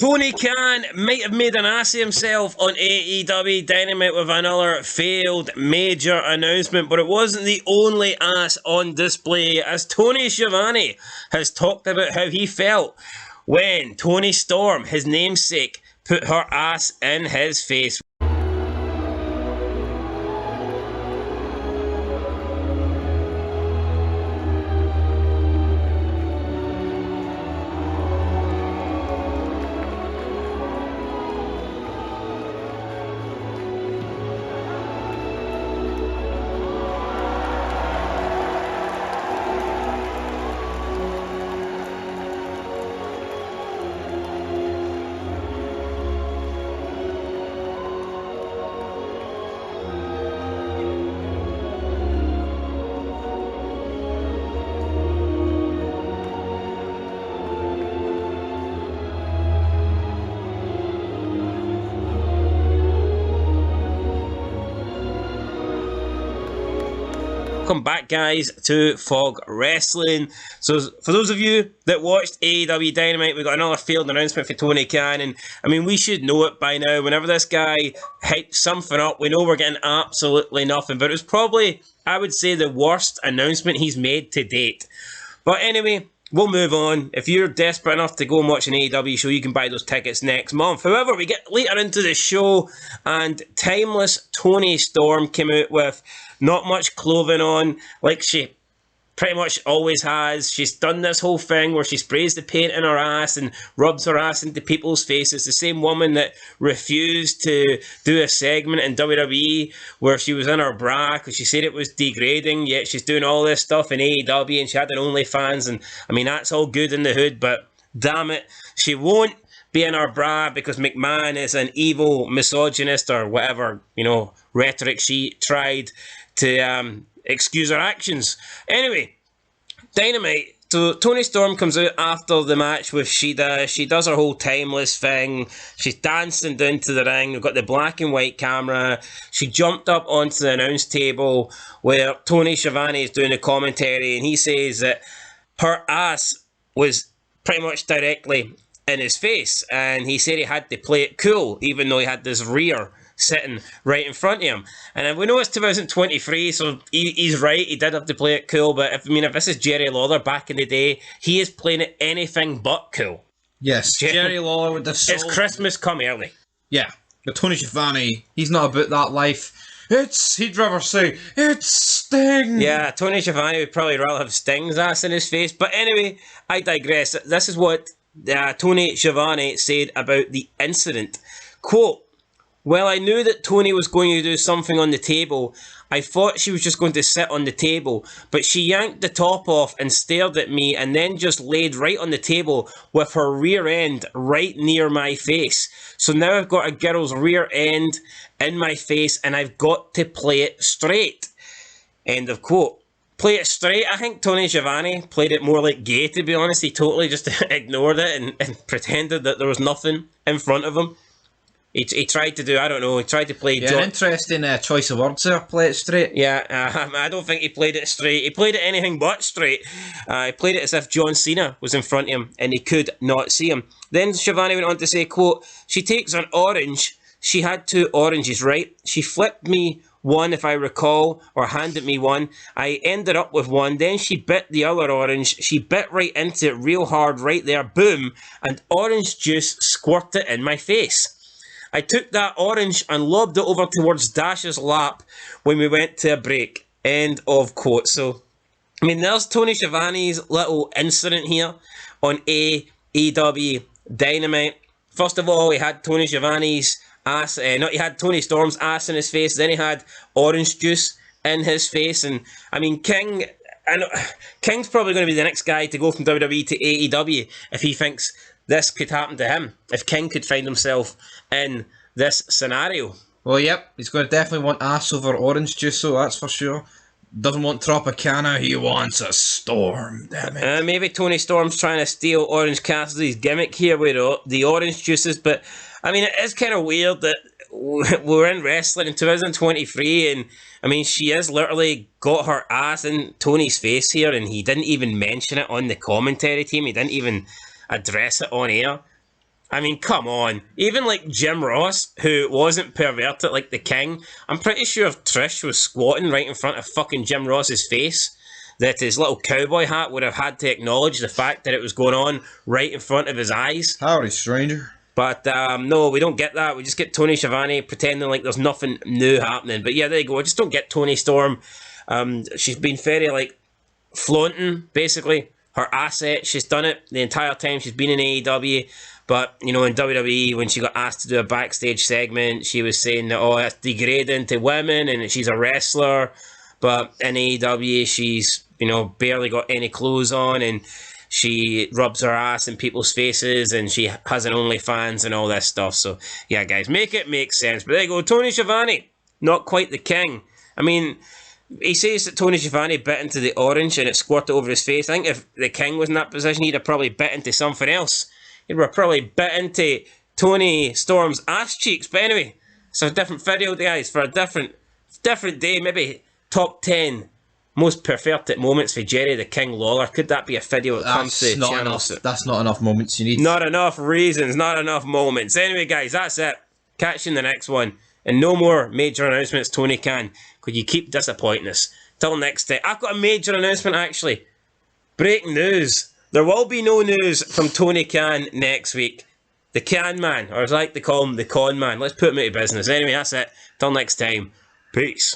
Tony Khan might have made an ass of himself on AEW Dynamite with another failed major announcement, but it wasn't the only ass on display, as Tony Schiavone has talked about how he felt when Toni Storm, his namesake, put her ass in his face. Welcome back, guys, to Fog Wrestling. So, for those of you that watched AEW Dynamite, we got another failed announcement for Tony Khan, and I mean, we should know it by now. Whenever this guy hypes something up, we know we're getting absolutely nothing. But it was probably, I would say, the worst announcement he's made to date. But anyway, we'll move on. If you're desperate enough to go and watch an AEW show, you can buy those tickets next month. However, we get later into the show, and timeless Toni Storm came out with not much clothing on, like she pretty much always has. She's done this whole thing where she sprays the paint in her ass and rubs her ass into people's faces. The same woman that refused to do a segment in WWE where she was in her bra because she said it was degrading, yet she's doing all this stuff in AEW and she had an OnlyFans, and I mean, that's all good in the hood, but damn it, she won't be in her bra because McMahon is an evil misogynist or whatever, you know, rhetoric she tried to excuse her actions. Anyway, Dynamite. So Toni Storm comes out after the match with Shida. She does her whole timeless thing. She's dancing down to the ring. We've got the black and white camera. She jumped up onto the announce table where Tony Schiavone is doing the commentary, and he says that her ass was pretty much directly in his face, and he said he had to play it cool even though he had this rear sitting right in front of him. And we know it's 2023, so he's right, he did have to play it cool, but if this is Jerry Lawler back in the day, he is playing it anything but cool. Yes, Jerry Lawler with the soul. It's Christmas come early. Yeah, but Tony Schiavone, he's not about that life. He'd rather say, it's Sting. Yeah, Tony Schiavone would probably rather have Sting's ass in his face, but anyway, I digress. This is what Tony Schiavone said about the incident. Quote, "Well, I knew that Toni was going to do something on the table. I thought she was just going to sit on the table, but she yanked the top off and stared at me and then just laid right on the table with her rear end right near my face. So now I've got a girl's rear end in my face and I've got to play it straight." End of quote. Play it straight. I think Tony Schiavone played it more like gay, to be honest. He totally just ignored it and pretended that there was nothing in front of him. He tried to do, I don't know, he tried to play... Yeah, an interesting choice of words there, play it straight. Yeah, I don't think he played it straight. He played it anything but straight. He played it as if John Cena was in front of him and he could not see him. Then Schiavone went on to say, quote, "She takes an orange. She had 2 oranges, right? She flipped me one, if I recall, or handed me one. I ended up with one. Then she bit the other orange. She bit right into it real hard right there. Boom. And orange juice squirted in my face. I took that orange and lobbed it over towards Dash's lap when we went to a break." End of quote. So, I mean, there's Tony Schiavone's little incident here on AEW Dynamite. First of all, he had Tony Schiavone's ass, he had Toni Storm's ass in his face, then he had orange juice in his face, and I mean, King's probably going to be the next guy to go from WWE to AEW if he thinks this could happen to him, if King could find himself in this scenario. Well, yep, he's going to definitely want ass over orange juice, so that's for sure. Doesn't want Tropicana, he wants a Storm, damn it. Maybe Toni Storm's trying to steal Orange Cassidy's gimmick here with the orange juices, but I mean, it is kind of weird that we're in wrestling in 2023, and I mean, she has literally got her ass in Tony's face here, and he didn't even mention it on the commentary team. He didn't even address it on air. I mean, come on. Even like Jim Ross, who wasn't perverted like the King, I'm pretty sure if Trish was squatting right in front of fucking Jim Ross's face, that his little cowboy hat would have had to acknowledge the fact that it was going on right in front of his eyes. Howdy, stranger. But no, we don't get that. We just get Tony Schiavone pretending like there's nothing new happening. But yeah, there you go. I just don't get Toni Storm. She's been very like flaunting, basically, her asset. She's done it the entire time she's been in AEW. But, you know, in WWE, when she got asked to do a backstage segment, she was saying that, oh, that's degrading to women and she's a wrestler. But in AEW, she's, you know, barely got any clothes on and she rubs her ass in people's faces and she has an OnlyFans and all this stuff. So, yeah, guys, make it make sense. But there you go, Tony Schiavone, not quite the King. I mean, he says that Tony Schiavone bit into the orange and it squirted over his face. I think if the King was in that position, he'd have probably bit into something else. He'd have probably bit into Toni Storm's ass cheeks. But anyway, it's a different video, guys, for a different day. Maybe top 10 most perverted moments for Jerry the King Lawler. Could that be a video that comes to not channels? enough. That's not enough moments you need. Not enough reasons, not enough moments. Anyway, guys, that's it. Catch you in the next one. And no more major announcements, Tony Khan. Could you keep disappointing us? Till next time. I've got a major announcement, actually. Breaking news. There will be no news from Tony Khan next week. The Can Man, or as I like to call him, the Con Man. Let's put him out of business. Anyway, that's it. Till next time. Peace.